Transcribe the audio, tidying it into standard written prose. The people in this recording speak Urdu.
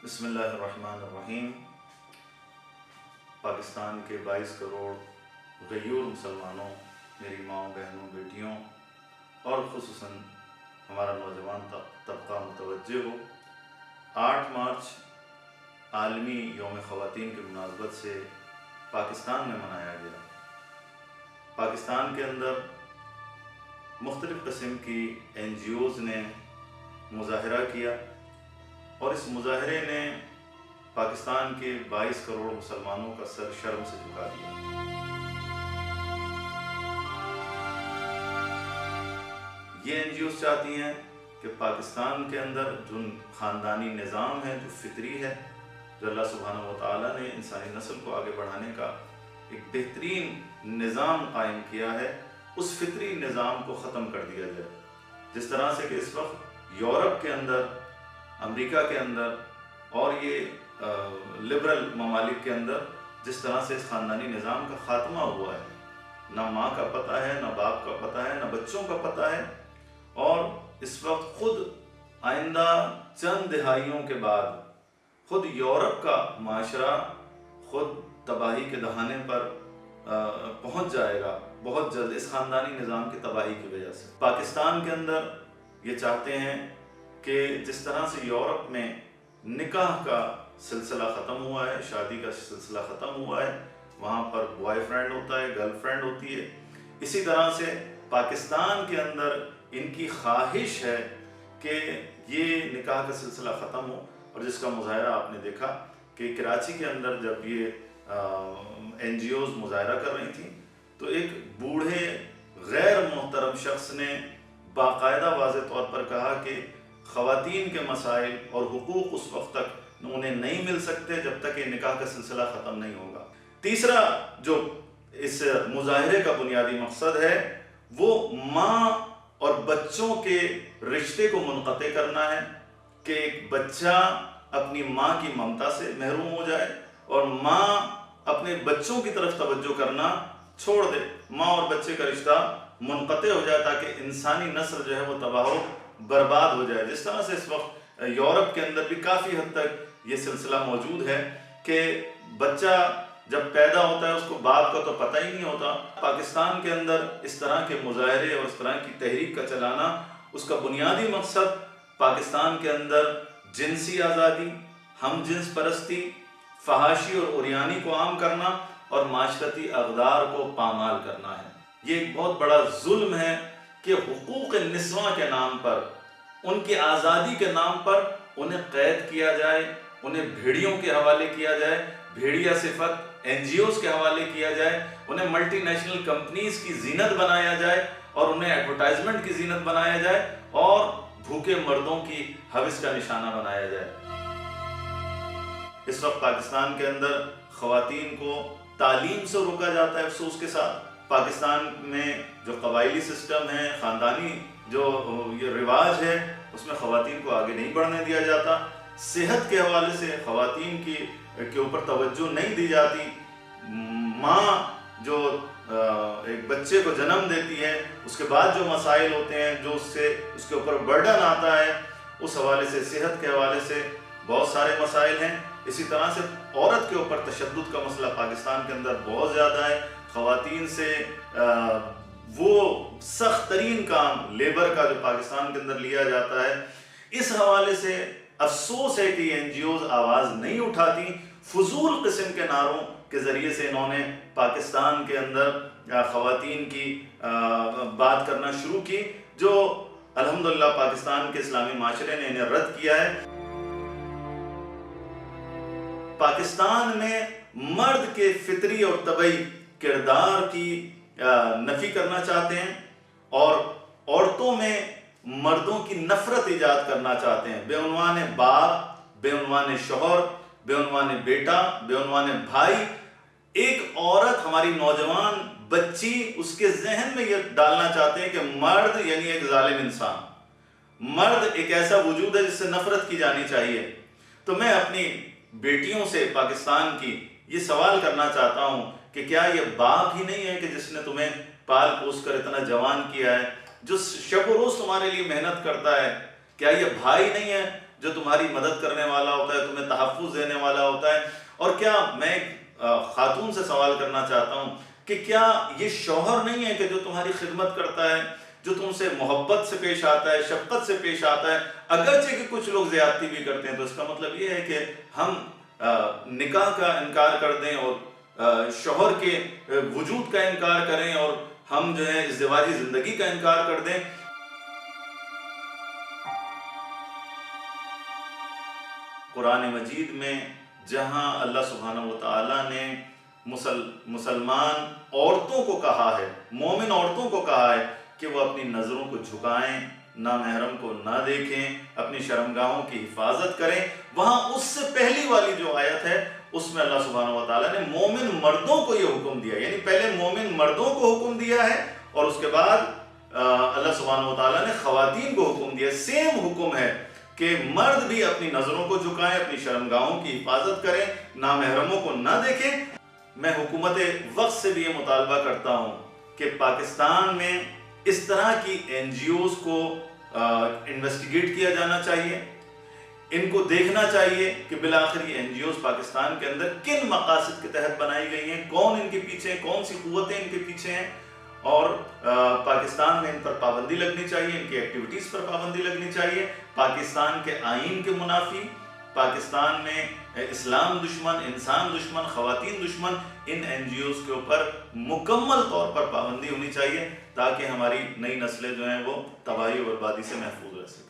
بسم اللہ الرحمن الرحیم۔ پاکستان کے 22 کروڑ غیور مسلمانوں، میری ماؤں، بہنوں، بیٹیوں اور خصوصاً ہمارا نوجوان طبقہ متوجہ ہو۔ 8 مارچ عالمی یوم خواتین کی مناسبت سے پاکستان میں منایا گیا۔ پاکستان کے اندر مختلف قسم کی NGOs نے مظاہرہ کیا اور اس مظاہرے نے پاکستان کے 22 کروڑ مسلمانوں کا سر شرم سے جھکا دیا۔ یہ NGOs چاہتی ہیں کہ پاکستان کے اندر جو خاندانی نظام ہے، جو فطری ہے، جو اللہ سبحانہ و تعالیٰ نے انسانی نسل کو آگے بڑھانے کا ایک بہترین نظام قائم کیا ہے، اس فطری نظام کو ختم کر دیا جائے۔ جس طرح سے کہ اس وقت یورپ کے اندر، امریکہ کے اندر اور یہ لبرل ممالک کے اندر جس طرح سے اس خاندانی نظام کا خاتمہ ہوا ہے، نہ ماں کا پتہ ہے، نہ باپ کا پتہ ہے، نہ بچوں کا پتہ ہے، اور اس وقت خود آئندہ چند دہائیوں کے بعد خود یورپ کا معاشرہ خود تباہی کے دہانے پر پہنچ جائے گا بہت جلد، اس خاندانی نظام کی تباہی کی وجہ سے۔ پاکستان کے اندر یہ چاہتے ہیں کہ جس طرح سے یورپ میں نکاح کا سلسلہ ختم ہوا ہے، شادی کا سلسلہ ختم ہوا ہے، وہاں پر بوائے فرینڈ ہوتا ہے، گرل فرینڈ ہوتی ہے، اسی طرح سے پاکستان کے اندر ان کی خواہش ہے کہ یہ نکاح کا سلسلہ ختم ہو۔ اور جس کا مظاہرہ آپ نے دیکھا کہ کراچی کے اندر جب یہ NGOs مظاہرہ کر رہی تھیں تو ایک بوڑھے غیر محترم شخص نے باقاعدہ واضح طور پر کہا کہ خواتین کے مسائل اور حقوق اس وقت تک انہیں نہیں مل سکتے جب تک یہ نکاح کا سلسلہ ختم نہیں ہوگا۔ تیسرا جو اس مظاہرے کا بنیادی مقصد ہے وہ ماں اور بچوں کے رشتے کو منقطع کرنا ہے، کہ ایک بچہ اپنی ماں کی ممتا سے محروم ہو جائے اور ماں اپنے بچوں کی طرف توجہ کرنا چھوڑ دے، ماں اور بچے کا رشتہ منقطع ہو جائے تاکہ انسانی نسل جو ہے وہ تباہ و برباد ہو جائے۔ جس طرح سے اس وقت یورپ کے اندر بھی کافی حد تک یہ سلسلہ موجود ہے کہ بچہ جب پیدا ہوتا ہے اس کو باپ کا تو پتہ ہی نہیں ہوتا۔ پاکستان کے اندر اس طرح کے مظاہرے اور اس طرح کی تحریک کا چلانا، اس کا بنیادی مقصد پاکستان کے اندر جنسی آزادی، ہم جنس پرستی، فحاشی اور عریانی کو عام کرنا اور معاشرتی اقدار کو پامال کرنا ہے۔ یہ ایک بہت بڑا ظلم ہے کہ حقوق نسواں کے نام پر، ان کی آزادی کے نام پر انہیں قید کیا جائے، انہیں بھیڑیوں کے حوالے کیا جائے، بھیڑیا صفت NGOs کے حوالے کیا جائے، انہیں ملٹی نیشنل کمپنیز کی زینت بنایا جائے اور انہیں ایڈورٹائزمنٹ کی زینت بنایا جائے اور بھوکے مردوں کی ہوس کا نشانہ بنایا جائے۔ اس وقت پاکستان کے اندر خواتین کو تعلیم سے روکا جاتا ہے افسوس کے ساتھ۔ پاکستان میں جو قبائلی سسٹم ہے، خاندانی جو یہ رواج ہے، اس میں خواتین کو آگے نہیں بڑھنے دیا جاتا۔ صحت کے حوالے سے خواتین کے اوپر توجہ نہیں دی جاتی۔ ماں جو ایک بچے کو جنم دیتی ہے، اس کے بعد جو مسائل ہوتے ہیں، جو اس کے اوپر برڈن آتا ہے، اس حوالے سے، صحت کے حوالے سے بہت سارے مسائل ہیں۔ اسی طرح سے عورت کے اوپر تشدد کا مسئلہ پاکستان کے اندر بہت زیادہ ہے۔ خواتین سے وہ سخت ترین کام لیبر کا جو پاکستان کے اندر لیا جاتا ہے، اس حوالے سے افسوس ہے کہ NGOs آواز نہیں اٹھاتی۔ فضول قسم کے نعروں کے ذریعے سے انہوں نے پاکستان کے اندر خواتین کی بات کرنا شروع کی، جو الحمدللہ پاکستان کے اسلامی معاشرے نے انہیں رد کیا ہے۔ پاکستان میں مرد کے فطری اور طبعی کردار کی نفی کرنا چاہتے ہیں اور عورتوں میں مردوں کی نفرت ایجاد کرنا چاہتے ہیں، بے عنوان باپ، بے عنوان شوہر، بے عنوان بیٹا، بے عنوان بھائی۔ ایک عورت، ہماری نوجوان بچی، اس کے ذہن میں یہ ڈالنا چاہتے ہیں کہ مرد یعنی ایک ظالم انسان، مرد ایک ایسا وجود ہے جس سے نفرت کی جانی چاہیے۔ تو میں اپنی بیٹیوں سے پاکستان کی یہ سوال کرنا چاہتا ہوں کہ کیا یہ باپ ہی نہیں ہے کہ جس نے تمہیں پال پوس کر اتنا جوان کیا ہے، جو شب و روز تمہارے لیے محنت کرتا ہے؟ کیا یہ بھائی نہیں ہے جو تمہاری مدد کرنے والا ہوتا ہے، تمہیں تحفظ دینے والا ہوتا ہے؟ اور کیا میں ایک خاتون سے سوال کرنا چاہتا ہوں کہ کیا یہ شوہر نہیں ہے کہ جو تمہاری خدمت کرتا ہے، جو تم سے محبت سے پیش آتا ہے، شفقت سے پیش آتا ہے؟ اگرچہ کہ کچھ لوگ زیادتی بھی کرتے ہیں، تو اس کا مطلب یہ ہے کہ ہم نکاح کا انکار کر دیں اور شوہر کے وجود کا انکار کریں اور ہم جو ہے ازدواجی زندگی کا انکار کر دیں؟ قرآن مجید میں جہاں اللہ سبحانہ و تعالیٰ نے مسلمان عورتوں کو کہا ہے، مومن عورتوں کو کہا ہے کہ وہ اپنی نظروں کو جھکائیں، نامحرم کو نہ دیکھیں، اپنی شرمگاہوں کی حفاظت کریں، وہاں اس سے پہلی والی جو آیت ہے اس میں اللہ سبحانہ و تعالیٰ نے مومن مردوں کو یہ حکم دیا، یعنی پہلے مومن مردوں کو حکم دیا ہے اور اس کے بعد اللہ سبحانہ و تعالیٰ نے خواتین کو حکم دیا۔ سیم حکم ہے کہ مرد بھی اپنی نظروں کو جھکائیں، اپنی شرمگاہوں کی حفاظت کریں، نامحرموں کو نہ دیکھیں۔ میں حکومت وقت سے بھی یہ مطالبہ کرتا ہوں کہ پاکستان میں اس طرح کی این جی اوز کو انویسٹیگیٹ کیا جانا چاہیے، ان کو دیکھنا چاہیے کہ بالآخر یہ این جی اوز پاکستان کے اندر کن مقاصد کے تحت بنائی گئی ہیں، کون ان کے پیچھے ہیں، کون سی قوتیں ان کے پیچھے ہیں، اور پاکستان میں ان پر پابندی لگنی چاہیے، ان کی ایکٹیویٹیز پر پابندی لگنی چاہیے۔ پاکستان کے آئین کے منافی، پاکستان میں اسلام دشمن، انسان دشمن، خواتین دشمن ان این جی اوز کے اوپر مکمل طور پر پابندی ہونی چاہیے تاکہ ہماری نئی نسلیں جو ہیں وہ تباہی و بربادی سے محفوظ رہ سکیں۔